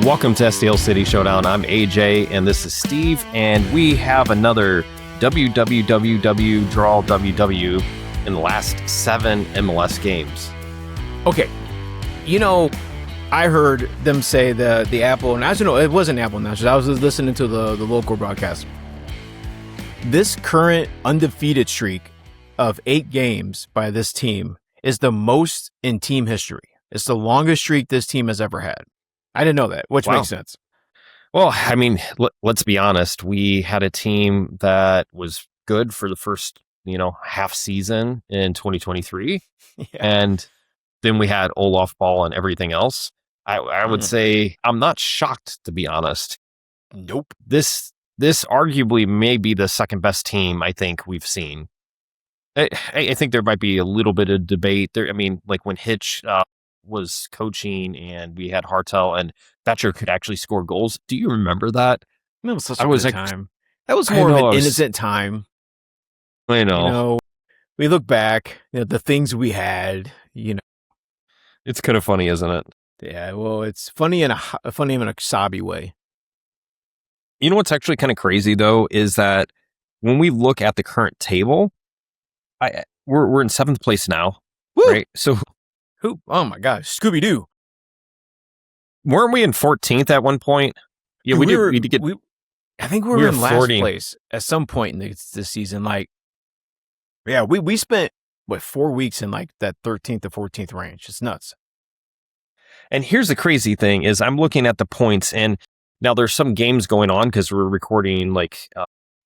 Welcome to STL City Showdown. I'm AJ, and this is Steve, and we have another WWWW Draw WW in the last 7 MLS games. Okay, I heard them say the Apple announcer. No, it wasn't Apple announcers. I was listening to the local broadcast. This current undefeated streak of 8 games by this team is the most in team history. It's the longest streak this team has ever had. I didn't know that, which makes sense. Well, I mean, let's be honest. We had a team that was good for the first, half season in 2023. Yeah. And then we had Olaf Ball and everything else. I would say I'm not shocked, to be honest. Nope. This arguably may be the second best team I think we've seen. I think there might be a little bit of debate there. I mean, like when Hitch was coaching and we had Hartel and Thatcher could actually score goals. Do you remember that? That was such a good time. That was more of an innocent time. I know. We look back, the things we had, It's kind of funny, isn't it? Yeah, well, it's funny in a sobby way. You know what's actually kind of crazy though is that when we look at the current table, we're in 7th place now, Woo! Right? So who? Oh my gosh, Scooby-Doo. Weren't we in 14th at one point? Yeah, we did. I think we were in last place at some point in this season. Like, yeah, we spent 4 weeks in like that 13th to 14th range. It's nuts. And here's the crazy thing is I'm looking at the points, and now there's some games going on because we're recording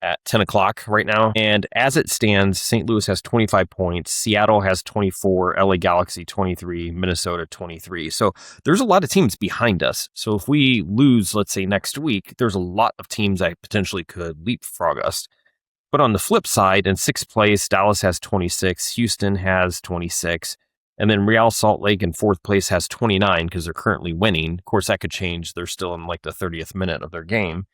at 10 o'clock right now. And as it stands, St. Louis has 25 points. Seattle has 24, LA Galaxy 23, Minnesota 23. So there's a lot of teams behind us. So if we lose, let's say next week, there's a lot of teams that potentially could leapfrog us. But on the flip side, in 6th place, Dallas has 26, Houston has 26, and then Real Salt Lake in 4th place has 29 because they're currently winning. Of course, that could change. They're still in like the 30th minute of their game.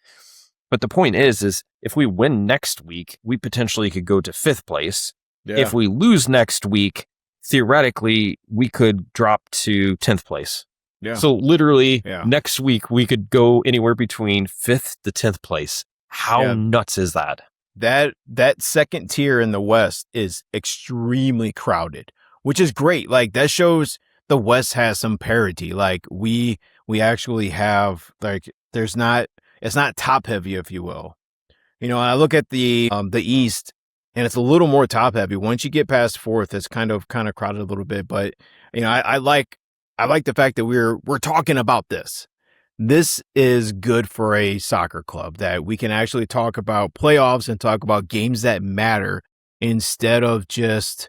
But the point is if we win next week, we potentially could go to 5th place. Yeah. If we lose next week, theoretically, we could drop to 10th place. Yeah. So literally next week, we could go anywhere between 5th to 10th place. How nuts is that? That second tier in the West is extremely crowded, which is great. Like that shows the West has some parity. Like we actually have it's not top heavy, if you will. I look at the East, and it's a little more top heavy. Once you get past 4th, it's kind of crowded a little bit. But I like the fact that we're talking about this. This is good for a soccer club that we can actually talk about playoffs and talk about games that matter instead of just,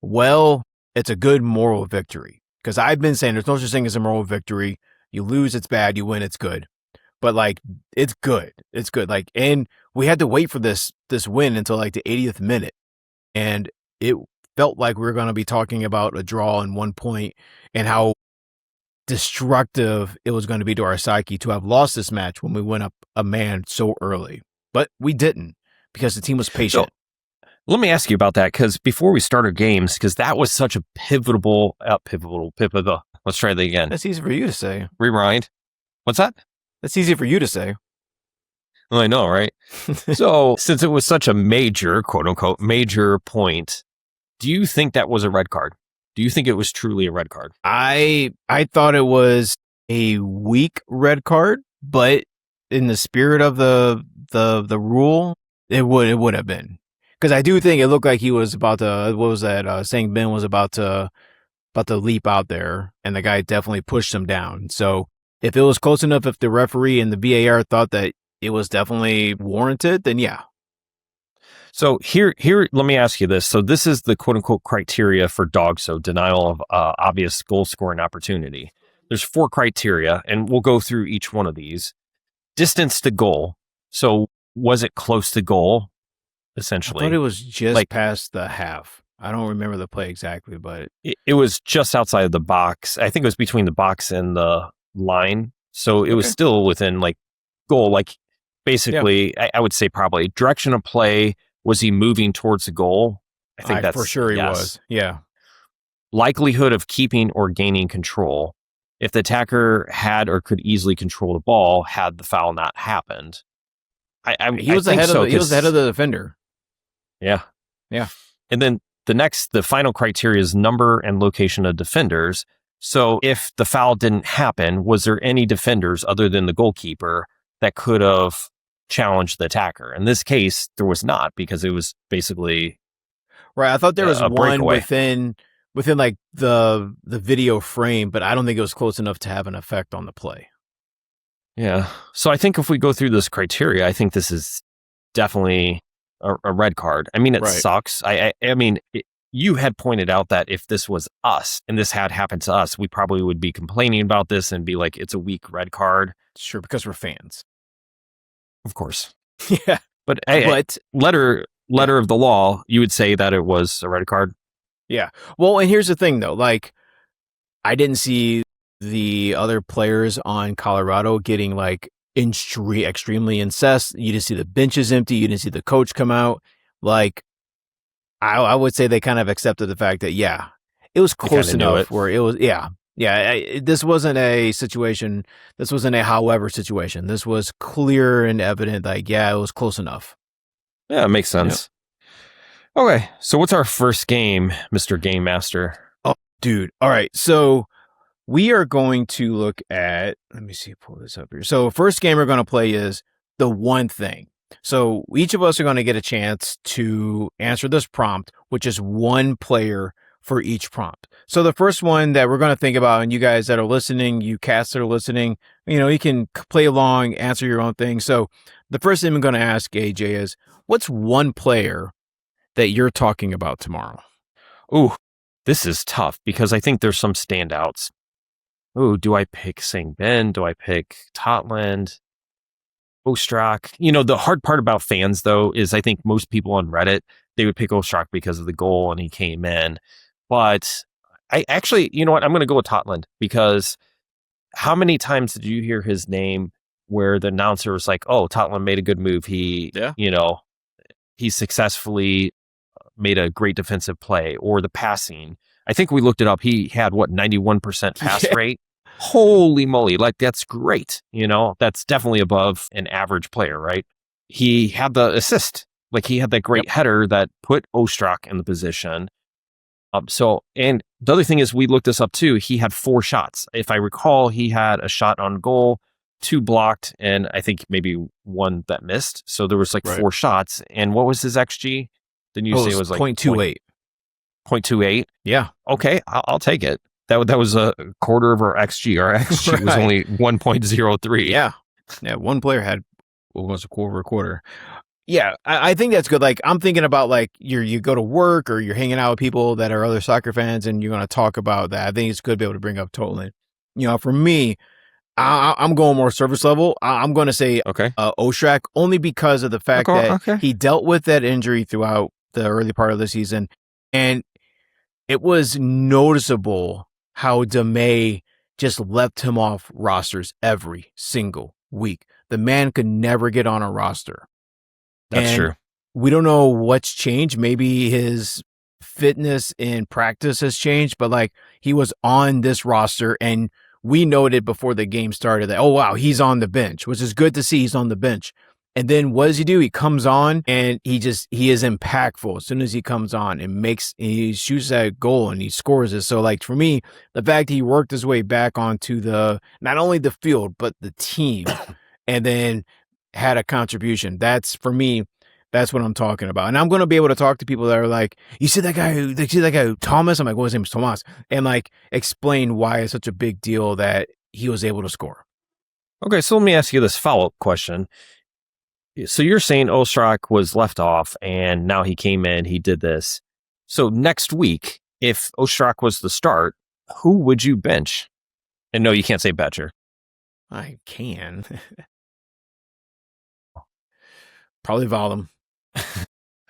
it's a good moral victory. Because I've been saying there's no such thing as a moral victory. You lose, it's bad. You win, it's good. But it's good. It's good. And we had to wait for this win until the 80th minute. And it felt like we were going to be talking about a draw in 1 point and how destructive it was going to be to our psyche to have lost this match when we went up a man so early. But we didn't because the team was patient. So, let me ask you about that because before we started games, because that was such a pivotal. Let's try that again. That's easy for you to say. Rewind. What's that? That's easy for you to say. Well, I know, right? So, since it was such a major, quote unquote, major point, do you think that was a red card? Do you think it was truly a red card? I thought it was a weak red card, but in the spirit of the rule, it would have been. Because I do think it looked like he was about to, what was that, saying Ben was about to leap out there, and the guy definitely pushed him down. So, if it was close enough, if the referee and the VAR thought that it was definitely warranted, then yeah. So here, let me ask you this. So this is the quote unquote criteria for dog. So denial of obvious goal scoring opportunity. There's 4 criteria and we'll go through each one of these. Distance to goal. So was it close to goal? Essentially. I thought it was just past the half. I don't remember the play exactly, but it was just outside of the box. I think it was between the box and the line. So it was still within goal. Basically, I would say probably direction of play. Was he moving towards the goal? I think that's for sure he was. Yeah. Likelihood of keeping or gaining control. if the attacker had or could easily control the ball had the foul not happened. He was ahead of the defender. Yeah. Yeah. And then the final criteria is number and location of defenders. So if the foul didn't happen, was there any defenders other than the goalkeeper that could have challenged the attacker? In this case, there was not, because it was basically right. I thought there was one breakaway within like the video frame, but I don't think it was close enough to have an effect on the play. Yeah. So I think if we go through this criteria, I think this is definitely a red card. I mean, it sucks. I mean, you had pointed out that if this was us and this had happened to us, we probably would be complaining about this and be like, it's a weak red card. Sure, because we're fans. Of course. Yeah. But letter of the law, you would say that it was a red card? Yeah. Well, and here's the thing, though. Like, I didn't see the other players on Colorado getting like extremely incensed. You didn't see the benches empty. You didn't see the coach come out. Like, I would say they kind of accepted the fact that, yeah, it was close enough where it was, yeah. This wasn't a situation. This wasn't a however situation. This was clear and evident. Like, yeah, it was close enough. Yeah, it makes sense. Yep. Okay, so what's our first game, Mr. Game Master? Oh, dude. All right, so we are going to look at, let me see, pull this up here. So first game we're going to play is The One Thing. So each of us are going to get a chance to answer this prompt, which is one player for each prompt. So the first one that we're going to think about, and you guys that are listening, you cats that are listening, you can play along, answer your own thing. So the first thing I'm going to ask AJ is, what's one player that you're talking about tomorrow? Ooh, this is tough because I think there's some standouts. Ooh, do I pick St. Ben? Do I pick Totland? Ostrak? The hard part about fans, though, is I think most people on Reddit, they would pick Ostrak because of the goal and he came in. But I actually, you know what? I'm going to go with Totland, because how many times did you hear his name where the announcer was like, oh, Totland made a good move. He successfully made a great defensive play, or the passing. I think we looked it up. He had 91% pass rate. Holy moly. Like, that's great. That's definitely above an average player, right? He had the assist. Like, he had that great header that put Ostrak in the position. And the other thing is, we looked this up too. He had 4 shots. If I recall, he had a shot on goal, 2 blocked, and I think maybe 1 that missed. So there was 4 shots. And what was his XG? Didn't you say it was 0.28? 0.28? Yeah. Okay, I'll take it. That was a quarter of our XG. Our XG was only 1.03. Yeah. One player had almost a quarter. Yeah, I think that's good. Like, I'm thinking about you go to work or you're hanging out with people that are other soccer fans and you're going to talk about that. I think it's good to be able to bring up Totland. For me, I'm going more service level. I'm going to say Ostrak, only because of the fact that he dealt with that injury throughout the early part of the season. And it was noticeable how DeMay just left him off rosters every single week. The man could never get on a roster. That's true. We don't know what's changed. Maybe his fitness in practice has changed, but he was on this roster, and we noted before the game started that, oh, wow, he's on the bench, which is good to see he's on the bench. And then what does he do? He comes on and he is impactful as soon as he comes on and he shoots that goal and he scores it. So for me, the fact that he worked his way back onto not only the field, but the team, and then had a contribution. For me, that's what I'm talking about. And I'm going to be able to talk to people that are like, you see that guy, Thomas? I'm like, well, his name is Tomas. And explain why it's such a big deal that he was able to score. Okay, so let me ask you this follow-up question. So you're saying Ostrak was left off and now he came in, he did this. So next week, if Ostrak was the start, who would you bench? And no, you can't say Betcher. I can. Probably Valum.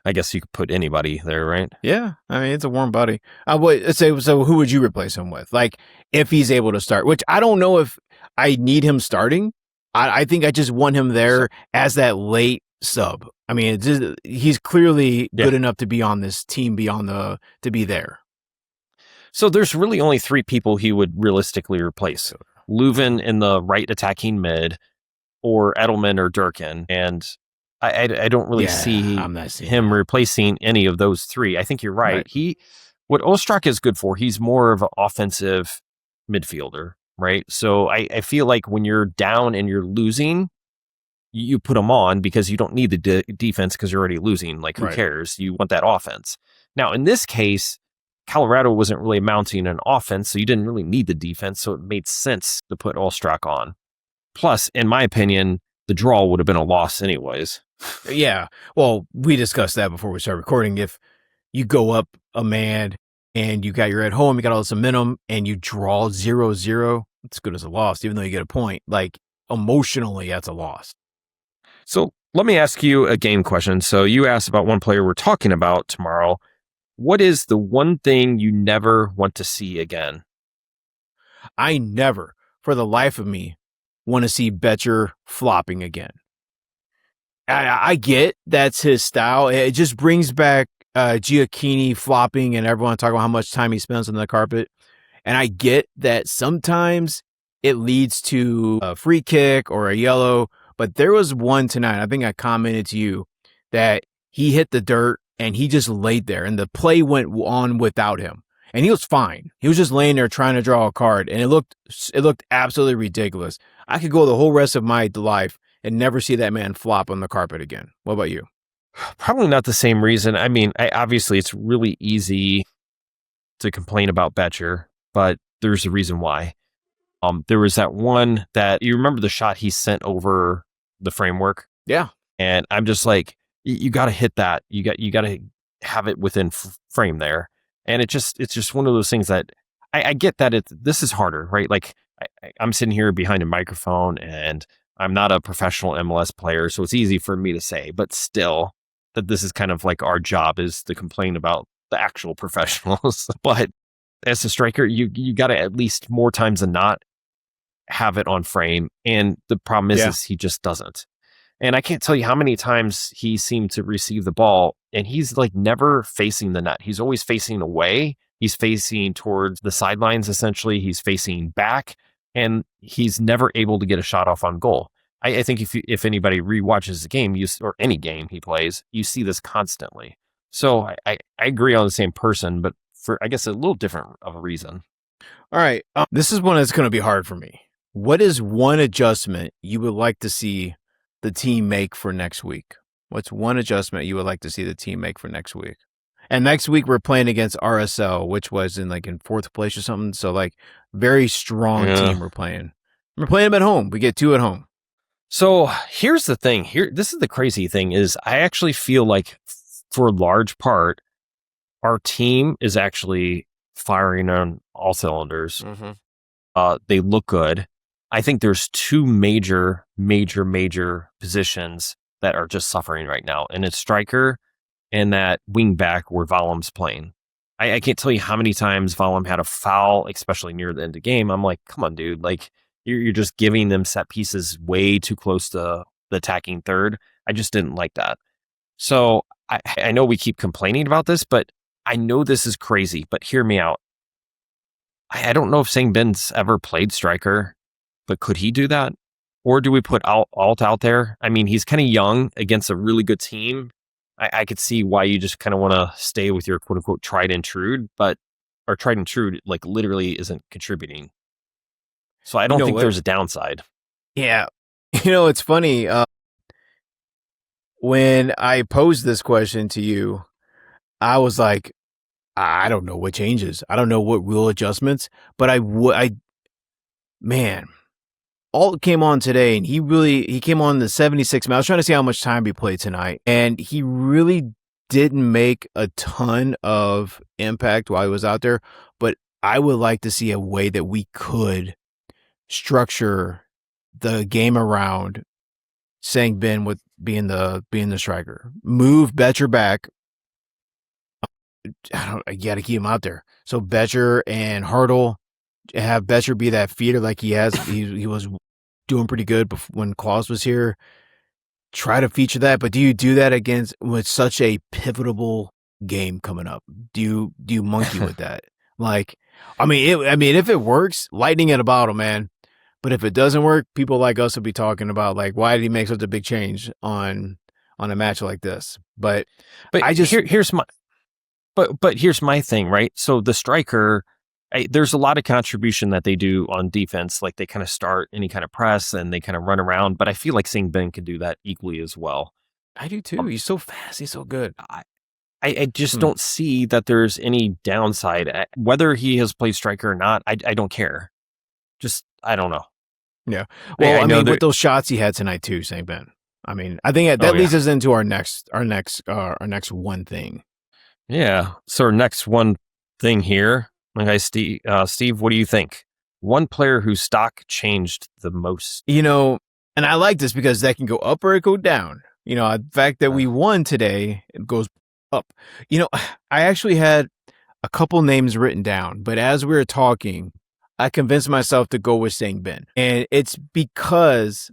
I guess you could put anybody there, right? Yeah. I mean, it's a warm body. So who would you replace him with? If he's able to start, which I don't know if I need him starting. I think I just want him there as that late sub. I mean, he's clearly good enough to be on this team to be there. So there's really only three people he would realistically replace: Leuven in the right attacking mid, or Edelman or Durkin. And I don't really see I'm not seeing him that. replacing any of those three. I think you're right. What Ostrak is good for, he's more of an offensive midfielder, right? So I feel like when you're down and you're losing, you put him on because you don't need the defense because you're already losing. Like, who cares? You want that offense. Now, in this case, Colorado wasn't really mounting an offense, so you didn't really need the defense. So it made sense to put Ostrak on. Plus, in my opinion, the draw would have been a loss anyways. Yeah. Well, we discussed that before we started recording. If you go up a man and you're at home, you got all this momentum, and you draw 0-0, it's good as a loss, even though you get a point. Like, emotionally, that's a loss. So let me ask you a game question. So you asked about one player we're talking about tomorrow. What is the one thing you never want to see again? I never, for the life of me, want to see Betcher flopping again. I get that's his style. It just brings back Giacchini flopping and everyone talking about how much time he spends on the carpet. And I get that sometimes it leads to a free kick or a yellow. But there was one tonight, I think I commented to you, that he hit the dirt and he just laid there and the play went on without him. And he was fine. He was just laying there trying to draw a card, and it looked absolutely ridiculous. I could go the whole rest of my life and never see that man flop on the carpet again. What about you? Probably not the same reason. I mean, obviously it's really easy to complain about Betcher, but there's a reason why. There was that one that you remember the shot he sent over the framework. Yeah. And I'm just like, you got to hit that. You got to have it within frame there. And it's just one of those things that I get that this is harder, right? Like I'm sitting here behind a microphone and I'm not a professional MLS player, so it's easy for me to say, but still that this is kind of like our job is to complain about the actual professionals. But as a striker, you got to at least more times than not have it on frame. And the problem is he just doesn't. And I can't tell you how many times he seemed to receive the ball and he's like never facing the net. He's always facing away. He's facing towards the sidelines, essentially. He's facing back and he's never able to get a shot off on goal. I think if anybody rewatches the game, or any game he plays, you see this constantly. So I agree on the same person, but for, I guess, a little different of a reason. All right. This is one that's going to be hard for me. What is one adjustment you would like to see the team make for next week? What's one adjustment you would like to see the team make for next week? And next week we're playing against RSL, which was in fourth place or something. So like very strong team we're playing. We're playing them at home. We get 2 at home. So here's the thing. This is the crazy thing is I actually feel like for a large part, our team is actually firing on all cylinders. Mm-hmm. They look good. I think there's 2 major positions that are just suffering right now, and it's striker and that wing back where Valum's playing. I can't tell you how many times Valum had a foul, especially near the end of the game. I'm like, come on, dude. Like, you're just giving them set pieces way too close to the attacking third. I just didn't like that. So I know we keep complaining about this, but I know this is crazy, but hear me out. I don't know if Sang-Bin's ever played striker, but could he do that? Or do we put Alt out there? I mean, he's kind of young against a really good team. I could see why you just kind of want to stay with your quote unquote tried and true, but our tried and true like literally isn't contributing. So I don't think there's a downside. Yeah. It's funny. When I posed this question to you, I was like, I don't know what changes. I don't know what real adjustments, but man, Alt came on today and he came on the 76 minutes. I was trying to see how much time he played tonight, and he really didn't make a ton of impact while he was out there, but I would like to see a way that we could structure the game around Sang-Bin with being the striker. Move Betcher back. You got to keep him out there. So Betcher and Hartle, have Betcher be that feeder like he has. He was doing pretty good when Claus was here. Try to feature that, but do you do that with such a pivotal game coming up? Do you monkey with that? Like, I mean, if it works, lightning in a bottle, man. But if it doesn't work, people like us will be talking about like, why did he make such a big change on a match like this? But But I just here's my here's my thing, right? So the striker, there's a lot of contribution that they do on defense. Like they kind of start any kind of press and they kind of run around. But I feel like Saint Ben could do that equally as well. I do too. He's so fast. He's so good. I just don't see that there's any downside. Whether he has played striker or not, I don't care. Just, I don't know. Yeah. Well, I mean, with those shots he had tonight too, Saint Ben. I mean, I think that leads us into our next one thing. Yeah. So our next one thing here, okay, Steve, what do you think? One player whose stock changed the most. You know, and I like this because that can go up or it go down. You know, the fact that we won today, it goes up. You know, I actually had a couple names written down, but as we were talking, I convinced myself to go with Saint Ben. And it's because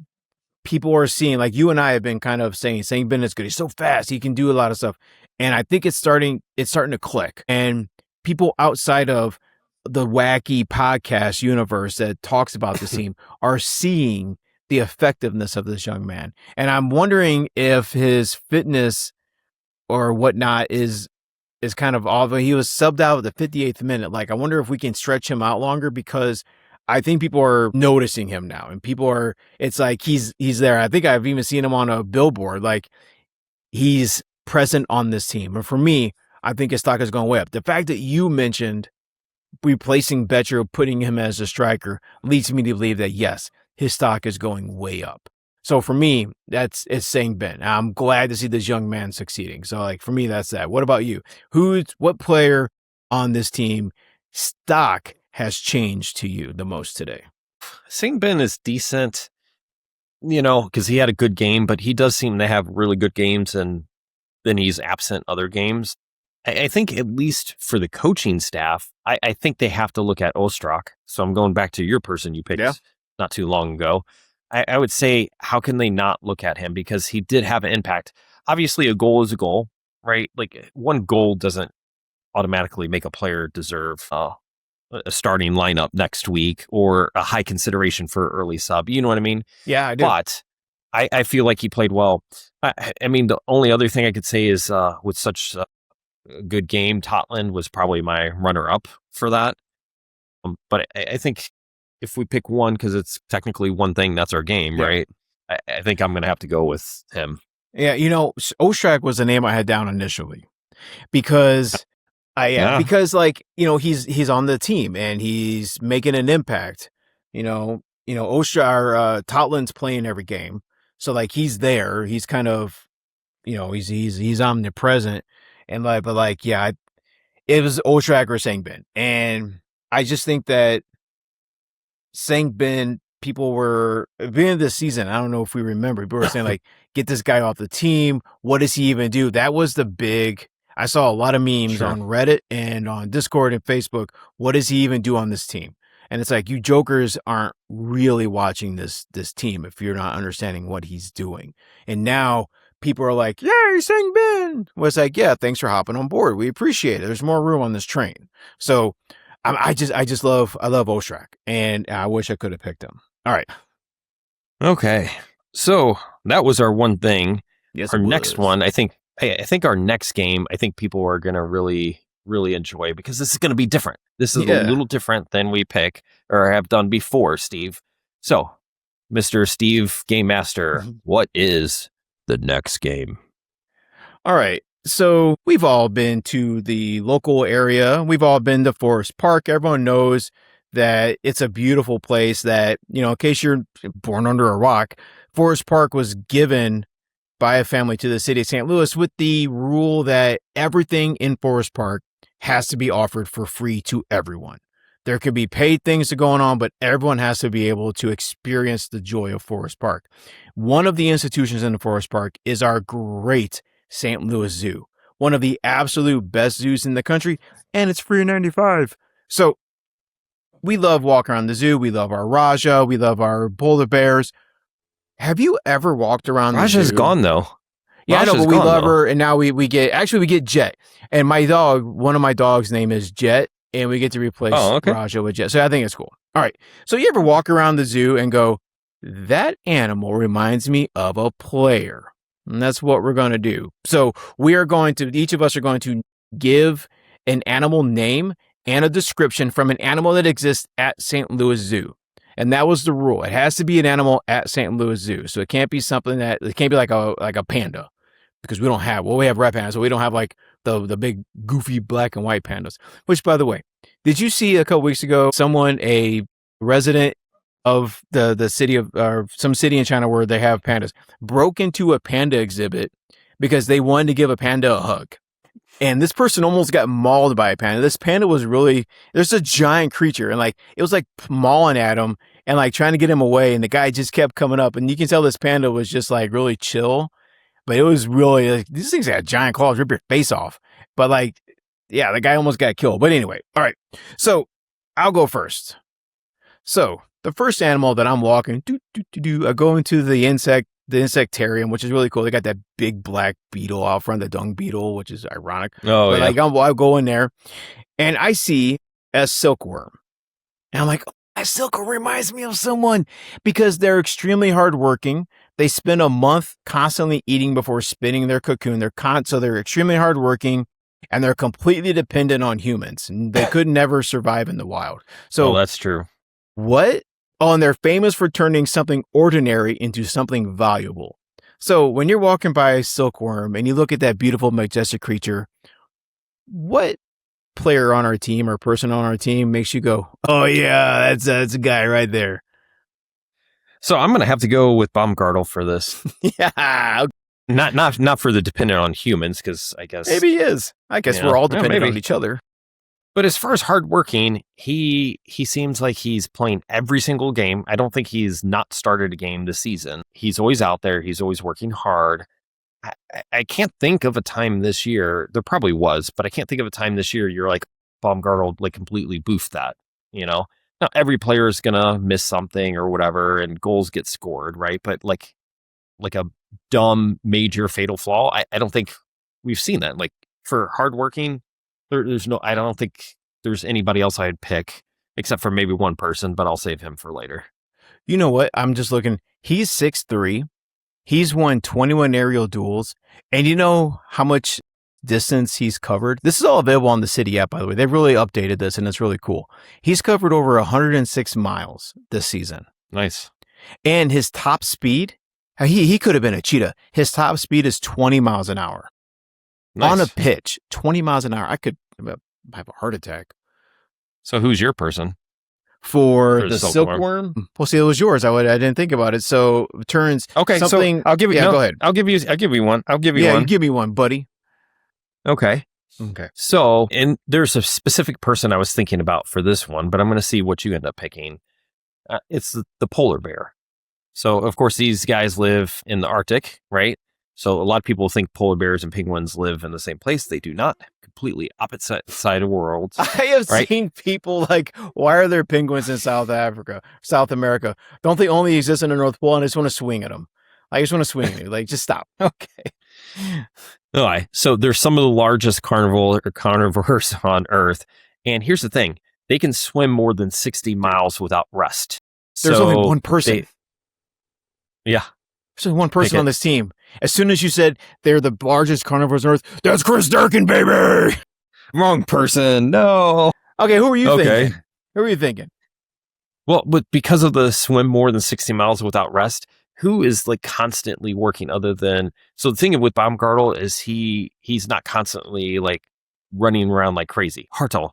people are seeing, like you and I have been kind of saying, Saint Ben is good. He's so fast. He can do a lot of stuff. And I think it's starting to click. And people outside of the wacky podcast universe that talks about this team are seeing the effectiveness of this young man. And I'm wondering if his fitness or whatnot is kind of off. He was subbed out at the 58th minute. Like, I wonder if we can stretch him out longer, because I think people are noticing him now, and it's like he's there. I think I've even seen him on a billboard. Like, he's present on this team. And for me, I think his stock is going way up. The fact that you mentioned replacing Betcher, putting him as a striker, leads me to believe that yes, his stock is going way up. So for me, it's Saint Ben. I'm glad to see this young man succeeding. So like for me, that's that. What about you? What player on this team stock has changed to you the most today? Saint Ben is decent, you know, because he had a good game, but he does seem to have really good games, and then he's absent other games. I think at least for the coaching staff, I think they have to look at Ostrak. So I'm going back to your person you picked not too long ago. I would say, how can they not look at him? Because he did have an impact. Obviously, a goal is a goal, right? Like, one goal doesn't automatically make a player deserve a starting lineup next week or a high consideration for early sub. You know what I mean? Yeah, I do. But I feel like he played well. I mean, the only other thing I could say is with such a good game, Totland was probably my runner-up for that. But I think if we pick one, because it's technically one thing, that's our game, right? I think I'm going to have to go with him. Yeah, you know, Ostrak was the name I had down initially because because like, you know, he's on the team and he's making an impact. You know, Ostrak, Totland's playing every game, so like he's there. He's kind of, you know, he's omnipresent, and like, but like, yeah, it was Ostrak or Saint Ben, and I just think that Saint Ben, people were at the beginning of this season, I don't know if we remember, people were saying like, get this guy off the team. What does he even do? That was the big. I saw a lot of memes on Reddit and on Discord and Facebook. What does he even do on this team? And it's like, you jokers aren't really watching this team if you're not understanding what he's doing. And now people are like, yay, Saint Ben. Well, it's like, yeah, thanks for hopping on board. We appreciate it. There's more room on this train. So I love Ostrak, and I wish I could have picked him. All right. Okay. So that was our one thing. Yes, our next one, I think our next game, I think people are going to really, really enjoy, because this is going to be different. This is a little different than we pick or have done before, Steve. So, Mr. Steve Game Master, what is the next game? All right. So we've all been to the local area. We've all been to Forest Park. Everyone knows that it's a beautiful place that, you know, in case you're born under a rock, Forest Park was given by a family to the city of St. Louis with the rule that everything in Forest Park has to be offered for free to everyone. There could be paid things going on, but everyone has to be able to experience the joy of Forest Park. One of the institutions in the Forest Park is our great St. Louis Zoo, one of the absolute best zoos in the country, and it's free $95. So we love walking around the zoo. We love our Raja. We love our polar bears. Have you ever walked around the zoo? Raja's gone, though. Yeah, I know, but we love her, and now we get Jet. And my dog, one of my dogs' name is Jet, and we get to replace okay. Raja with Jet. So I think it's cool. All right. So you ever walk around the zoo and go, that animal reminds me of a player? And that's what we're going to do. So each of us are going to give an animal name and a description from an animal that exists at St. Louis Zoo. And that was the rule. It has to be an animal at St. Louis Zoo. So it can't be something it can't be like a panda, because we have red pandas, so we don't have like the big goofy black and white pandas. Which, by the way, did you see a couple weeks ago a resident of the city of, or some city in China where they have pandas, broke into a panda exhibit because they wanted to give a panda a hug. And this person almost got mauled by a panda. This panda was there's a giant creature, and like it was like mauling at him and like trying to get him away. And the guy just kept coming up, and you can tell this panda was just like really chill, but it was really like, these things got giant claws, rip your face off. But like, yeah, the guy almost got killed. But anyway, all right. So I'll go first. So the first animal that I'm walking, I go into the insectarium, which is really cool. They got that big black beetle out front, the dung beetle, which is ironic. Oh, but yeah. like I'll go in there and I see a silkworm. And I'm like, oh, that silkworm reminds me of someone, because they're extremely hardworking. They spend a month constantly eating before spinning their cocoon. So they're extremely hardworking, and they're completely dependent on humans. And they could never survive in the wild. So that's true. What? Oh, and they're famous for turning something ordinary into something valuable. So when you're walking by a silkworm and you look at that beautiful, majestic creature, what player on our team or person on our team makes you go, oh yeah, that's a guy right there? So I'm going to have to go with Baumgartel for this. Yeah. Not for the dependent on humans, because I guess Maybe he is. I guess we're all dependent on each other. But as far as hardworking, he seems like he's playing every single game. I don't think he's not started a game this season. He's always out there. He's always working hard. I can't think of a time this year. There probably was, but I can't think of a time this year you're like, Baumgartel like completely boofed that, you know? Now, every player is going to miss something or whatever, and goals get scored, right? But like a dumb, major, fatal flaw, I don't think we've seen that. Like, for hardworking, I don't think there's anybody else I'd pick, except for maybe one person, but I'll save him for later. You know what? I'm just looking. He's 6'3". He's won 21 aerial duels. And you know how much distance he's covered? This is all available on the City app, by the way. They've really updated this, and it's really cool. He's covered over 106 miles this season. Nice. And his top speed, he could have been a cheetah. His top speed is 20 miles an hour. Nice. On a pitch, 20 miles an hour. I could have a heart attack. So who's your person? For the silkworm? Well, see, it was yours. I didn't think about it. So it turns something. So I'll give you. Yeah, go ahead. I'll give you one. Yeah, you give me one, buddy. Okay. Okay. So, and there's a specific person I was thinking about for this one, but I'm going to see what you end up picking. It's the polar bear. So, of course, these guys live in the Arctic, right? So a lot of people think polar bears and penguins live in the same place. They do not. Completely opposite side of worlds. I have seen people like, why are there penguins in South America? Don't they only exist in the North Pole? And I just want to swing at them. I just want to swing at you. Like, just stop. Okay. All right. So there's some of the largest carnivores on Earth. And here's the thing. They can swim more than 60 miles without rest. There's only one person. Yeah. There's only one person on this team. As soon as you said they're the largest carnivores on Earth, that's Chris Durkin, baby! Wrong person. No. Okay, who are you thinking? Who are you thinking? Well, but because of the swim more than 60 miles without rest, who is like constantly working other than... So the thing with Baumgartel is he's not constantly like running around like crazy. Hartel.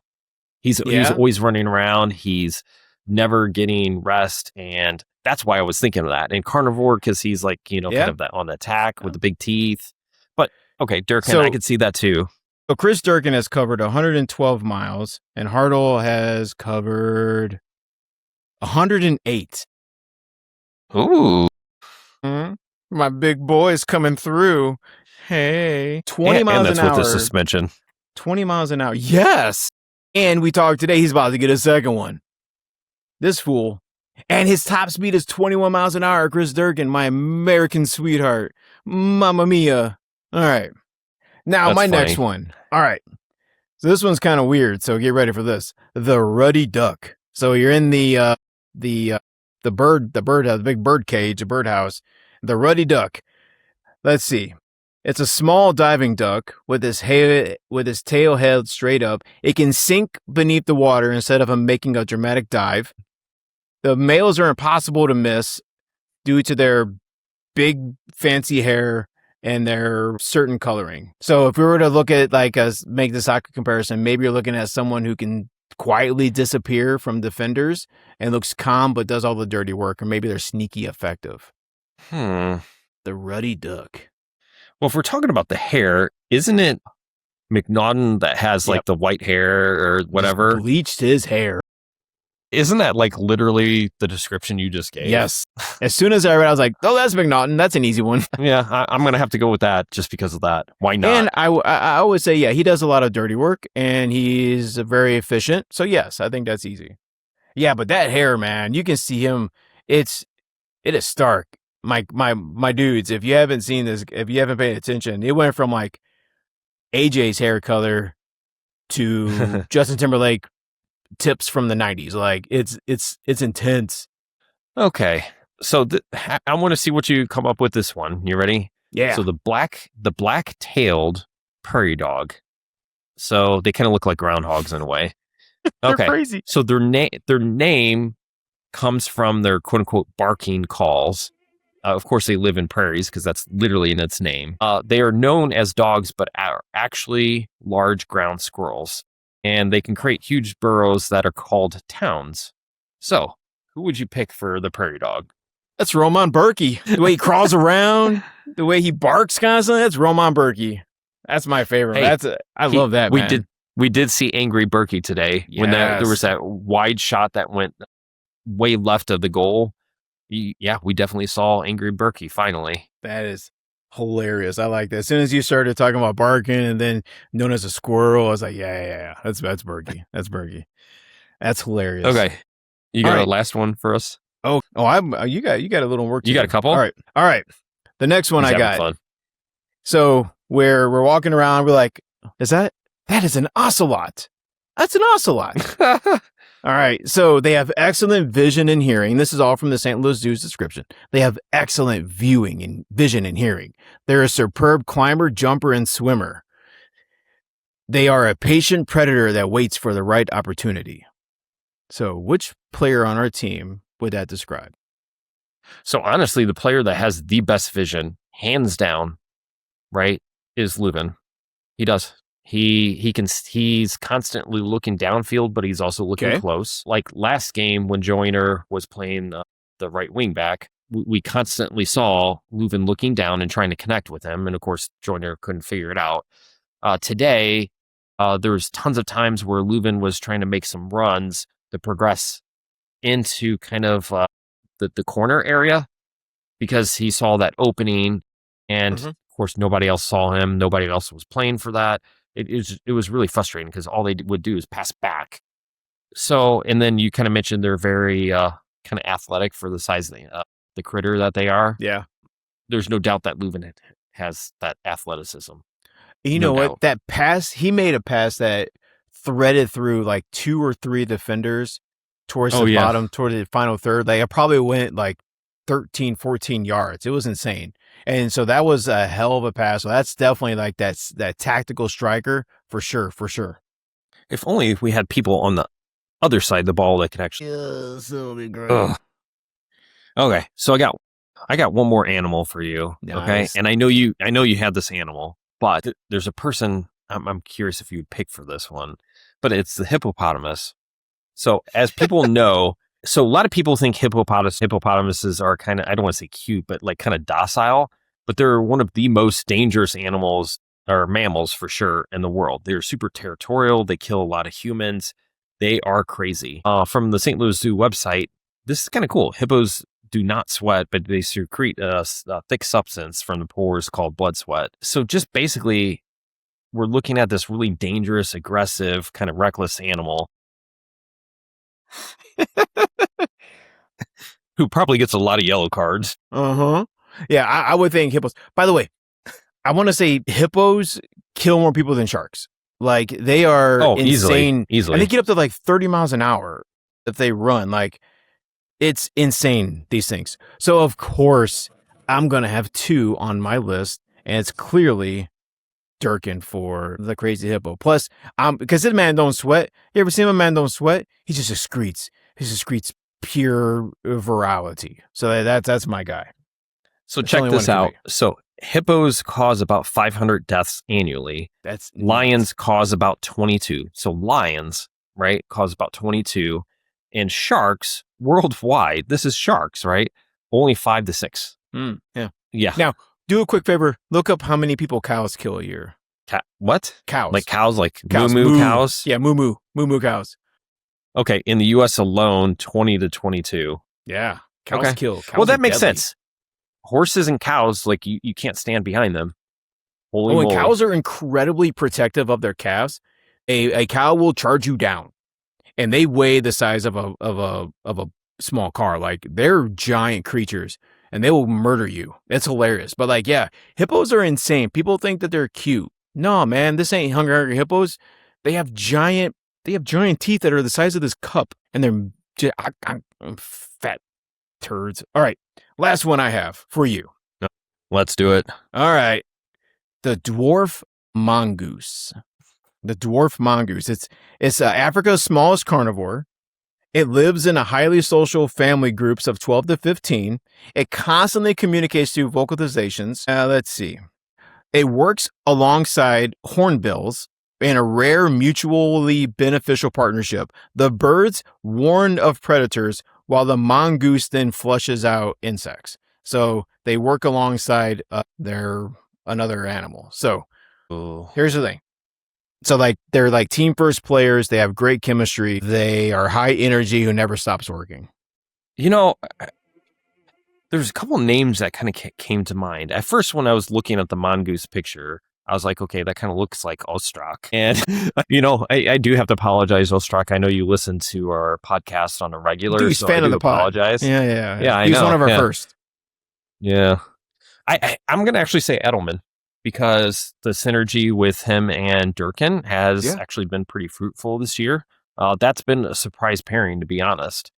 He's always running around. He's never getting rest, and that's why I was thinking of that. And carnivore, because he's like, kind of that on the attack with the big teeth. But okay, Durkin, I could see that too. So Chris Durkin has covered 112 miles, and Hartel has covered 108. Ooh. My big boy's coming through. Hey, 20 miles an hour. And that's with the suspension. 20 miles an hour. Yes. And we talked today, he's about to get a second one. This fool. And his top speed is 21 miles an hour. Chris Durkin, my American sweetheart. Mamma mia. All right. Now, my next one. All right. So this one's kind of weird. So get ready for this. The ruddy duck. So you're in the big bird cage, a birdhouse. The ruddy duck. Let's see. It's a small diving duck with his tail held straight up. It can sink beneath the water instead of him making a dramatic dive. The males are impossible to miss due to their big fancy hair and their certain coloring. So if we were to look at make the soccer comparison, maybe you're looking at someone who can quietly disappear from defenders and looks calm but does all the dirty work, or maybe they're sneaky effective. The ruddy duck. Well, if we're talking about the hair, isn't it McNaughton that has like the white hair or whatever? Just bleached his hair. Isn't that like literally the description you just gave? Yes. As soon as I read it, I was like, oh, that's McNaughton. That's an easy one. Yeah, I'm going to have to go with that just because of that. Why not? And I always say, yeah, he does a lot of dirty work and he's very efficient. So yes, I think that's easy. Yeah, but that hair, man, you can see him. It is stark. My dudes, if you haven't seen this, if you haven't paid attention, it went from like AJ's hair color to Justin Timberlake tips from the 90s. Like it's intense. Okay. So I want to see what you come up with this one. You ready? Yeah. So the black-tailed prairie dog. So they kind of look like groundhogs in a way. They're Okay. crazy. So their name comes from their quote unquote barking calls. Of course, they live in prairies because that's literally in its name. They are known as dogs, but are actually large ground squirrels. And they can create huge burrows that are called towns. So, who would you pick for the prairie dog? That's Roman Berkey. The way he crawls around, the way he barks constantly, that's Roman Berkey. That's my favorite. Hey, I love that, man. We did see Angry Berkey today when there was that wide shot that went way left of the goal. Yeah, we definitely saw Angry Berkey finally. That is hilarious. I like that. As soon as you started talking about barking and then known as a squirrel, I was like, yeah. That's Berkey. That's Berkey. That's hilarious. Okay. You got a last one for us? You got a little work to do. You got a couple? All right. The next one I got. Fun. So we're walking around, we're like, that is an ocelot. That's an ocelot. All right, so they have excellent vision and hearing. This is all from the St. Louis Zoo's description. They have excellent viewing and vision and hearing. They're a superb climber, jumper, and swimmer. They are a patient predator that waits for the right opportunity. So which player on our team would that describe? So honestly, the player that has the best vision, hands down, right, is Leuven. He does. He's constantly looking downfield, but he's also looking close. Like last game when Joyner was playing the right wing back, we constantly saw Leuven looking down and trying to connect with him. And of course, Joyner couldn't figure it out. Today, there was tons of times where Leuven was trying to make some runs to progress into kind of the corner area because he saw that opening. And of course, nobody else saw him. Nobody else was playing for that. It was really frustrating because all they would do is pass back. So, and then you kind of mentioned they're very kind of athletic for the size of the critter that they are. Yeah. There's no doubt that Leuven has that athleticism. You know what? That pass, he made a pass that threaded through like 2 or 3 defenders towards the bottom, toward the final third. Like, it probably went like 13, 14 yards. It was insane. And so that was a hell of a pass. So that's definitely like that tactical striker for sure. If only we had people on the other side of the ball that could actually. Yes, that'll be great. Okay, so I got one more animal for you. Nice. Okay, and I know you had this animal, but there's a person I'm curious if you'd pick for this one, but it's the hippopotamus. So as people know. So a lot of people think hippopotamuses are kind of, I don't want to say cute, but like kind of docile, but they're one of the most dangerous animals or mammals for sure in the world. They're super territorial. They kill a lot of humans. They are crazy. From the St. Louis Zoo website, this is kind of cool. Hippos do not sweat, but they secrete a thick substance from the pores called blood sweat. So just basically, we're looking at this really dangerous, aggressive, kind of reckless animal who probably gets a lot of yellow cards. Yeah, I would think hippos. By the way, I want to say hippos kill more people than sharks. Like they are insane. Easily. And they get up to like 30 miles an hour if they run. Like it's insane, these things. So of course I'm going to have 2 on my list, and it's clearly Durkin for the crazy hippo. Plus, because this man don't sweat. You ever seen a man don't sweat? He just excretes. He just excretes pure virality. So that's my guy. So check this out. So hippos cause about 500 deaths annually. That's lions cause about 22. So lions, right, cause about 22, and sharks worldwide. This is sharks, right? Only 5 to 6. Yeah. Now, do a quick favor. Look up how many people cows kill a year. What? Cows. Like cows, like moo cows? Yeah, moo cows. Okay, in the U.S. alone, 20 to 22. Yeah, cows kill. Cows well, that makes deadly. sense. Horses and cows, like you can't stand behind them. And cows are incredibly protective of their calves. A cow will charge you down, and they weigh the size of a small car. Like they're giant creatures, and they will murder you. It's hilarious. But like, yeah, hippos are insane. People think that they're cute. No, man, this ain't hungry hippos. They have giant teeth that are the size of this cup, and they're fat turds. All right, last one I have for you. Let's do it. All right, the dwarf mongoose. The dwarf mongoose. It's Africa's smallest carnivore. It lives in a highly social family groups of 12 to 15. It constantly communicates through vocalizations. Let's see. It works alongside hornbills in a rare mutually beneficial partnership. The birds warn of predators while the mongoose then flushes out insects. So they work alongside another animal. So here's the thing. So like they're like team first players. They have great chemistry. They are high energy who never stops working. You know, there's a couple names that kind of came to mind. At first, when I was looking at the mongoose picture, I was like, okay, that kind of looks like Ostrak. And, you know, I do have to apologize, Ostrak. I know you listen to our podcast on a regular. Dude, he's so fan I of the apologize. pod. Yeah. I He's know. one of our first. Yeah. I'm going to actually say Edelman, because the synergy with him and Durkin has actually been pretty fruitful this year. That's been a surprise pairing, to be honest.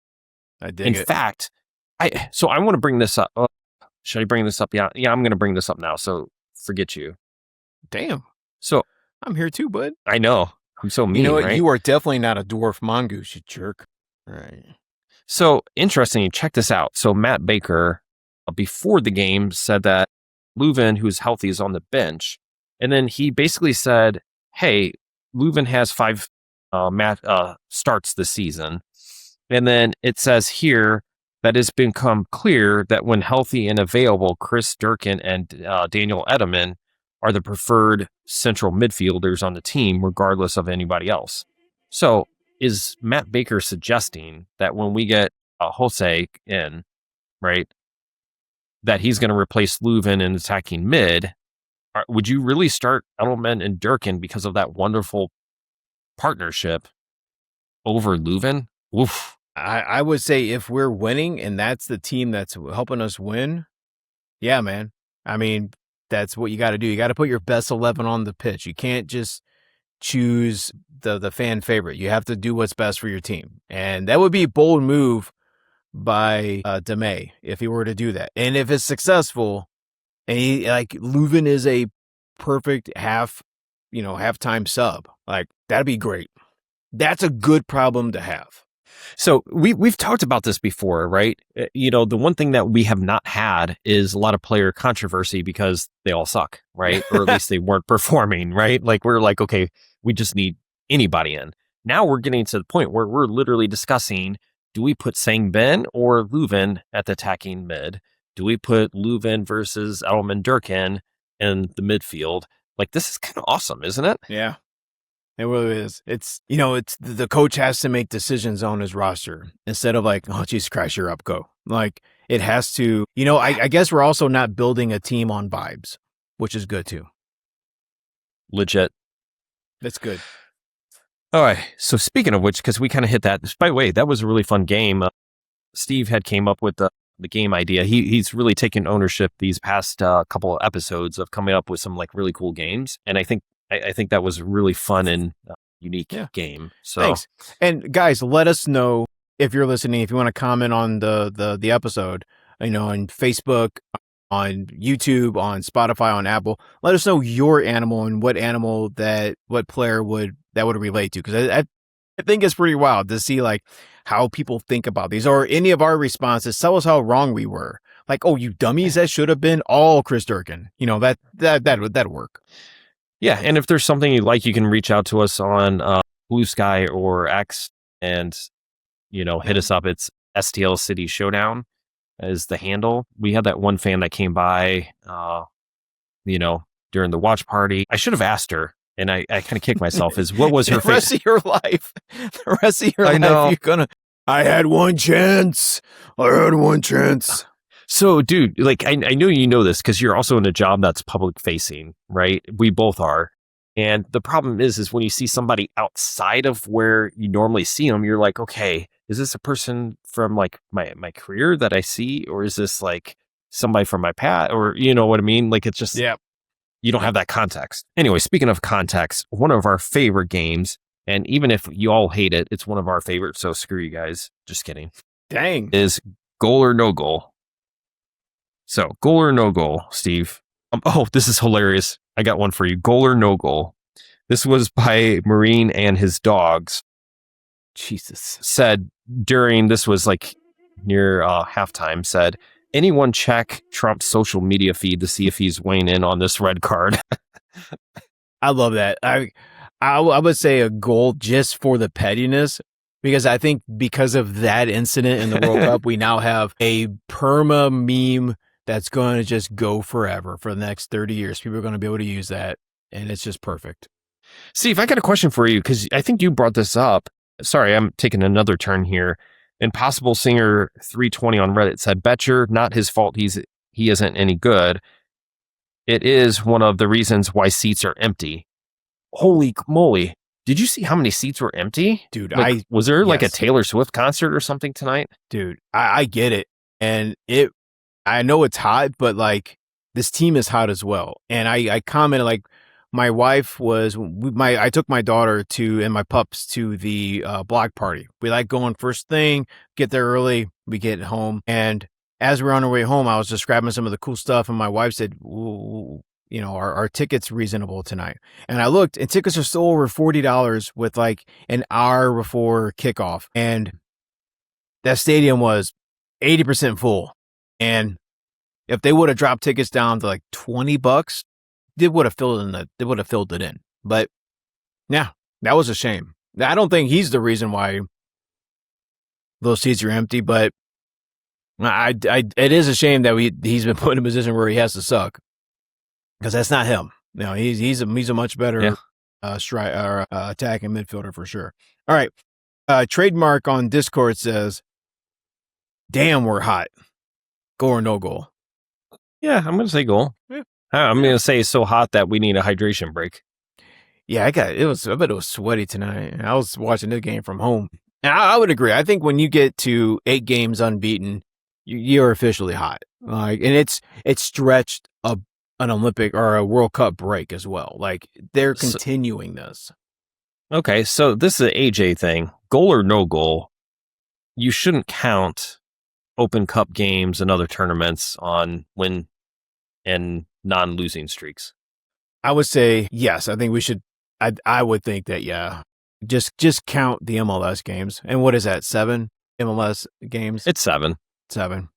I dig it. In fact, I want to bring this up. Should I bring this up? Yeah, I'm going to bring this up now. So forget you. Damn. So I'm here too, bud. I know. I'm so mean, You know what? right? You are definitely not a dwarf mongoose, you jerk. Right. So interesting. Check this out. So Matt Baker, before the game, said that Leuven, who's healthy, is on the bench. And then he basically said, hey, Leuven has 5 starts this season. And then it says here that it's become clear that when healthy and available, Chris Durkin and Daniel Edelman are the preferred central midfielders on the team, regardless of anybody else. So is Matt Baker suggesting that when we get Jose in, right, that he's going to replace Leuven in attacking mid? Would you really start Edelman and Durkin because of that wonderful partnership over Leuven? Oof. I would say if we're winning and that's the team that's helping us win, yeah, man. I mean, that's what you got to do. You got to put your best 11 on the pitch. You can't just choose the fan favorite. You have to do what's best for your team. And that would be a bold move by DeMay if he were to do that. And if it's successful, and Leuven is a perfect halftime sub, like that'd be great. That's a good problem to have. So we've talked about this before, right? You know, the one thing that we have not had is a lot of player controversy because they all suck, right? Or at least they weren't performing, right? Like we're like, okay, we just need anybody in. Now we're getting to the point where we're literally discussing, do we put Sang-Ben or Leuven at the attacking mid? Do we put Leuven versus Edelman Durkin in the midfield? Like, this is kind of awesome, isn't it? Yeah. It really is. It's the coach has to make decisions on his roster instead of like, oh, Jesus Christ, you're up, go. Like it has to, I guess we're also not building a team on vibes, which is good too. Legit. That's good. All right. So speaking of which, because we kind of hit that, by the way, that was a really fun game. Steve had came up with the game idea. He's really taken ownership these past couple of episodes of coming up with some like really cool games. And I think I think that was a really fun and unique Yeah. game. So Thanks. And guys, let us know if you're listening, if you want to comment on the episode, on Facebook, on YouTube, on Spotify, on Apple. Let us know your animal and what player would relate to. Because I think it's pretty wild to see like how people think about these, or any of our responses. Tell us how wrong we were. Like, oh, you dummies, that should have been all Chris Durkin. That'd work. yeah, and if there's something you like, you can reach out to us on Blue Sky or X, and hit us up. It's STL City Showdown is the handle. We had that one fan that came by, during the watch party. I should have asked her, and I kind of kicked myself. Is what was her the rest of your life? The rest of your I life, know. you're gonna. I had one chance. So, dude, like I know you know this because you're also in a job that's public facing, right? We both are. And the problem is when you see somebody outside of where you normally see them, you're like, okay, is this a person from like my career that I see, or is this like somebody from my past, or you know what I mean? Like it's just, Yeah. You don't have that context. Anyway, speaking of context, one of our favorite games, and even if you all hate it, it's one of our favorites. So screw you guys. Just kidding. Dang. Is goal or no goal. So goal or no goal, Steve. Oh, this is hilarious. I got one for you. Goal or no goal. This was by Marine and his dogs. Jesus. Said during, this was like near halftime, said, anyone check Trump's social media feed to see if he's weighing in on this red card? I love that. I would say a goal just for the pettiness, because I think because of that incident in the World Cup, we now have a perma meme that's going to just go forever for the next 30 years. People are going to be able to use that, and it's just perfect. Steve, I got a question for you because I think you brought this up. Sorry, I'm taking another turn here. Impossible Singer 320 on Reddit said, Betcher, not his fault he isn't any good. It is one of the reasons why seats are empty. Holy moly. Did you see how many seats were empty? Dude, like, was there like a yes. Taylor Swift concert or something tonight? Dude, I get it. And I know it's hot, but like this team is hot as well. And I commented, like, my wife I took my daughter and my pups to the block party. We like going first thing, get there early, we get home. And as we were on our way home, I was just grabbing some of the cool stuff. And my wife said, our tickets reasonable tonight. And I looked, and tickets are still over $40 with like an hour before kickoff. And that stadium was 80% full. And if they would have dropped tickets down to like $20, they would have filled it in. But yeah, that was a shame. I don't think he's the reason why those seats are empty, but it is a shame that he's been put in a position where he has to suck, because that's not him. He's a much better attacking midfielder for sure. All right, Trademark on Discord says, "Damn, we're hot. Goal or no goal?" Yeah, I'm going to say goal. Yeah. I'm going to say it's so hot that we need a hydration break. Yeah, I bet it was sweaty tonight. I was watching this game from home. And I would agree. I think when you get to 8 games unbeaten, you're officially hot. Like, and it's stretched an Olympic or a World Cup break as well. Like, they're continuing this. Okay, so this is an AJ thing. Goal or no goal, you shouldn't count Open Cup games and other tournaments on win and non-losing streaks. I would say yes. I think we should. I would think that, yeah. Just count the MLS games. And what is that? 7 MLS games? It's 7. 7.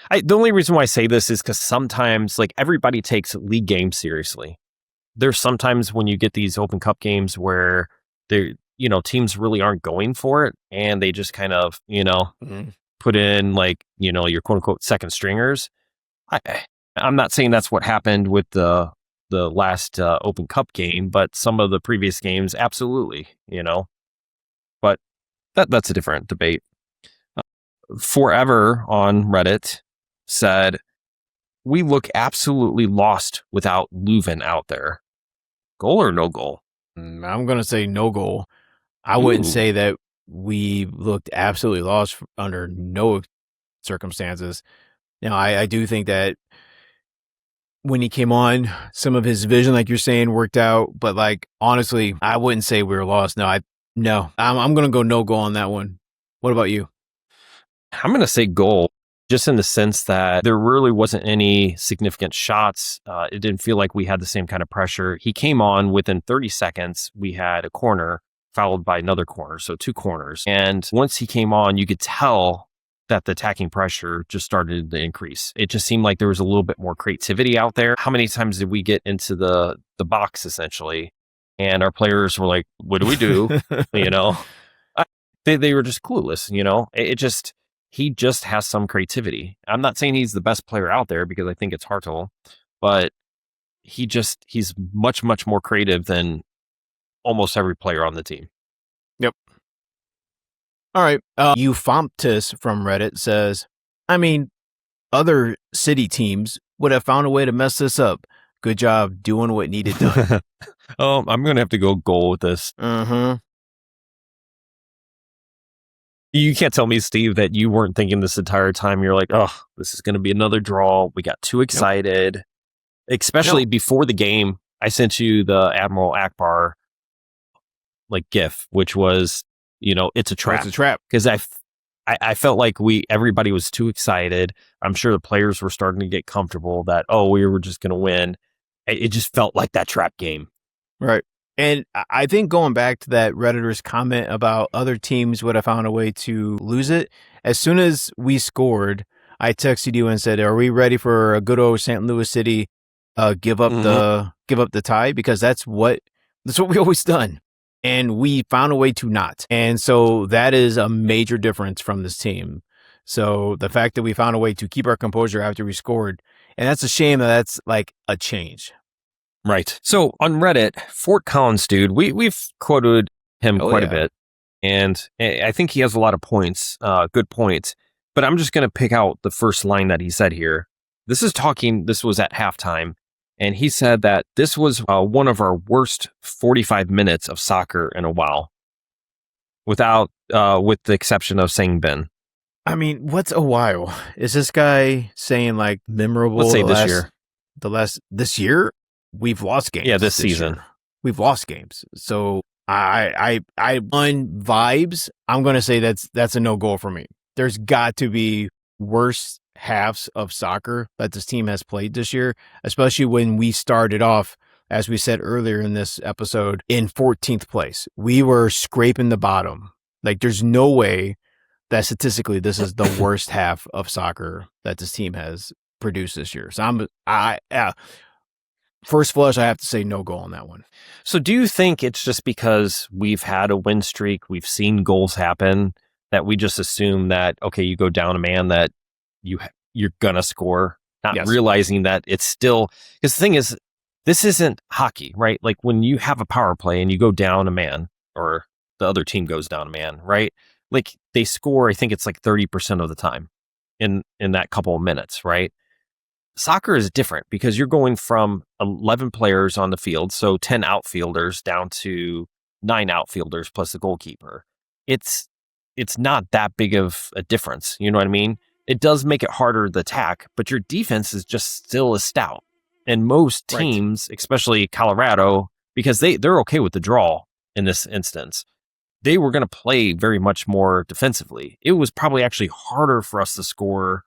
The only reason why I say this is because sometimes, like, everybody takes league games seriously. There's sometimes when you get these Open Cup games where teams really aren't going for it, and they just kind of, put in like, your quote unquote second stringers. I'm not saying that's what happened with the last Open Cup game, but some of the previous games, absolutely, but that's a different debate. Forever on Reddit said, we look absolutely lost without Leuven out there. Goal or no goal? I'm going to say no goal. I wouldn't say that we looked absolutely lost under no circumstances. I do think that when he came on, some of his vision, like you're saying, worked out. But like honestly, I wouldn't say we were lost. No, I'm gonna go no goal on that one. What about you? I'm going to say goal, just in the sense that there really wasn't any significant shots. It didn't feel like we had the same kind of pressure. He came on within 30 seconds. We had a corner followed by another corner, so 2 corners. And once he came on, you could tell that the attacking pressure just started to increase. It just seemed like there was a little bit more creativity out there. How many times did we get into the box essentially, and our players were like, "What do we do?" you know, they were just clueless. He just has some creativity. I'm not saying he's the best player out there because I think it's Hartle, but he's much, much more creative than almost every player on the team. Yep. All right. Eufomptus from Reddit says, I mean, other city teams would have found a way to mess this up. Good job doing what needed done. I'm going to have to go goal with this. Mm-hmm. You can't tell me, Steve, that you weren't thinking this entire time. You're like, oh, this is going to be another draw. We got too excited, especially before the game. I sent you the Admiral Akbar GIF, which was, it's a trap. It's a trap. Because I felt like everybody was too excited. I'm sure the players were starting to get comfortable that, we were just going to win. It just felt like that trap game. Right. And I think going back to that Redditor's comment about other teams would have found a way to lose it. As soon as we scored, I texted you and said, "Are we ready for a good old St. Louis City give up the tie?" Because that's what we always done, and we found a way to not. And so that is a major difference from this team. So the fact that we found a way to keep our composure after we scored, and that's a shame that's like a change. Right. So on Reddit, Fort Collins dude, we've quoted him quite a bit, and I think he has a lot of points, good points. But I'm just going to pick out the first line that he said here. This was at halftime, and he said that this was one of our worst 45 minutes of soccer in a while, with the exception of Sang Bin. I mean, what's a while? Is this guy saying like memorable? Let's say this year. This year? We've lost games. Yeah, this season. We've lost games. So I on vibes, I'm going to say that's a no goal for me. There's got to be worse halves of soccer that this team has played this year, especially when we started off, as we said earlier in this episode, in 14th place. We were scraping the bottom. Like there's no way that statistically this is the worst half of soccer that this team has produced this year. So first flush, I have to say no goal on that one. So do you think it's just because we've had a win streak, we've seen goals happen, that we just assume that, okay, you go down a man that you're going to score, not realizing that it's still... Because the thing is, this isn't hockey, right? Like when you have a power play and you go down a man, or the other team goes down a man, right? Like they score, I think it's like 30% of the time in that couple of minutes, right? Soccer is different because you're going from 11 players on the field, so 10 outfielders down to 9 outfielders plus the goalkeeper. It's not that big of a difference. You know what I mean? It does make it harder to attack, but your defense is just still as stout. And most teams, especially Colorado, because they're okay with the draw in this instance, they were going to play very much more defensively. It was probably actually harder for us to score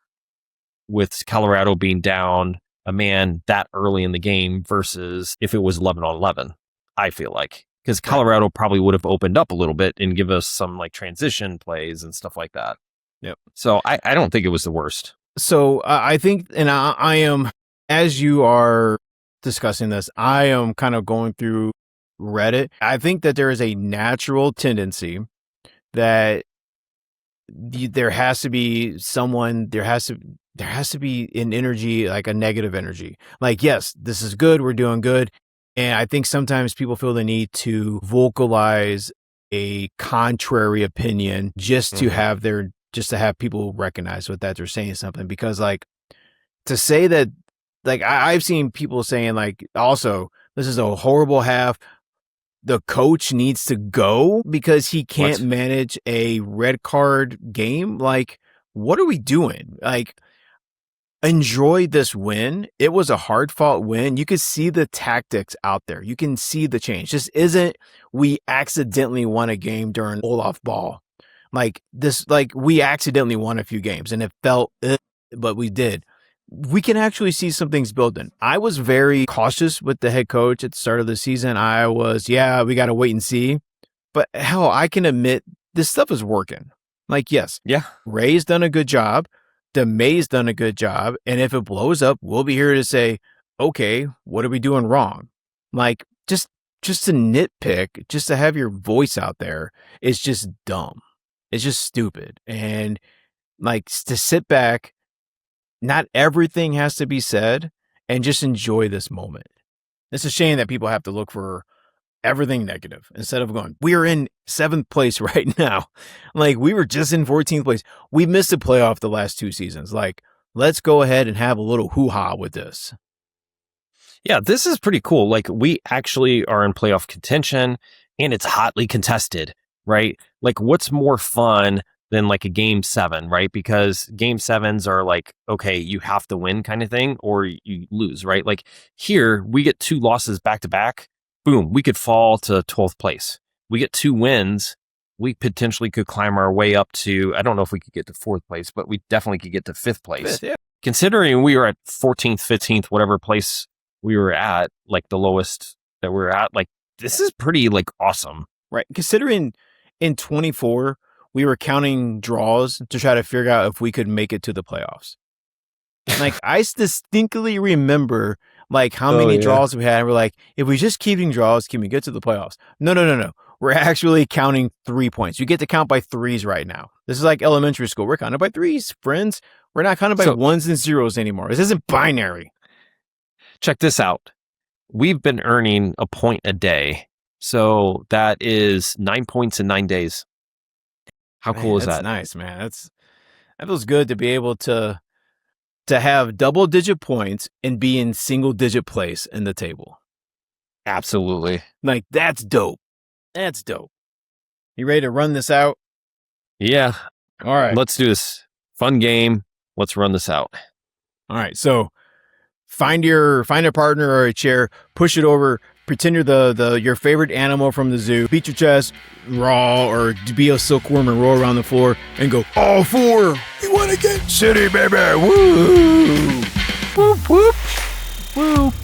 with Colorado being down a man that early in the game versus if it was 11 on 11, I feel like. Because Colorado probably would have opened up a little bit and give us some like transition plays and stuff like that. Yep. So I don't think it was the worst. So I think, and I am, as you are discussing this, I am kind of going through Reddit. I think that there is a natural tendency that there has to be someone, there has to be an energy, like a negative energy. Like, yes, this is good. We're doing good. And I think sometimes people feel the need to vocalize a contrary opinion just to have people recognize that they're saying something. Because like to say that, like I've seen people saying like, also, this is a horrible half. The coach needs to go because he can't manage a red card game. Like, what are we doing? Like, enjoyed this win. It was a hard fought win. You could see the tactics out there. You can see the change. This isn't we accidentally won a game during Olaf Ball. Like this, like we accidentally won a few games and it felt, but we did. We can actually see some things building. I was very cautious with the head coach at the start of the season. I was, we got to wait and see. But hell, I can admit this stuff is working. Like, yes, Ray's done a good job. DeMay's done a good job. And if it blows up, we'll be here to say, okay, what are we doing wrong? Like, just to nitpick, just to have your voice out there is just dumb. It's just stupid. And like to sit back, not everything has to be said, and just enjoy this moment. It's a shame that people have to look for everything negative instead of going, we're in 7th place right now. Like we were just in 14th place. We missed the playoff the last 2 seasons. Like, let's go ahead and have a little hoo-ha with this. Yeah, this is pretty cool. Like we actually are in playoff contention and it's hotly contested, right? Like what's more fun than like a game 7, right? Because game 7s are like, okay, you have to win kind of thing or you lose, right? Like here we get 2 losses back to back. Boom, we could fall to 12th place. We get 2 wins. We potentially could climb our way up to, I don't know if we could get to 4th place, but we definitely could get to 5th place. 5th, yeah. Considering we were at 14th, 15th, whatever place we were at, like the lowest that we were at, like this is pretty like awesome. Right. Considering in 24, we were counting draws to try to figure out if we could make it to the playoffs. Like I distinctly remember like how many draws we had. And we're like, if we just keeping draws, can we get to the playoffs? No. We're actually counting 3 points. You get to count by 3s right now. This is like elementary school. We're counting by 3s, friends. We're not counting by 1s and 0s anymore. This isn't binary. Check this out. We've been earning a point a day. So that is 9 points in 9 days. How cool is that? That's nice, man. That feels good to be able to have double-digit points and be in single-digit place in the table. Absolutely. Like, that's dope. That's dope. You ready to run this out? Yeah. All right. Let's do this. Fun game. Let's run this out. All right. So find a partner or a chair, push it over, pretend you're your favorite animal from the zoo, beat your chest, raw, or be a silkworm and roll around the floor and go, all 4. We want to get city, baby. Woo! Whoop, whoop. Whoop.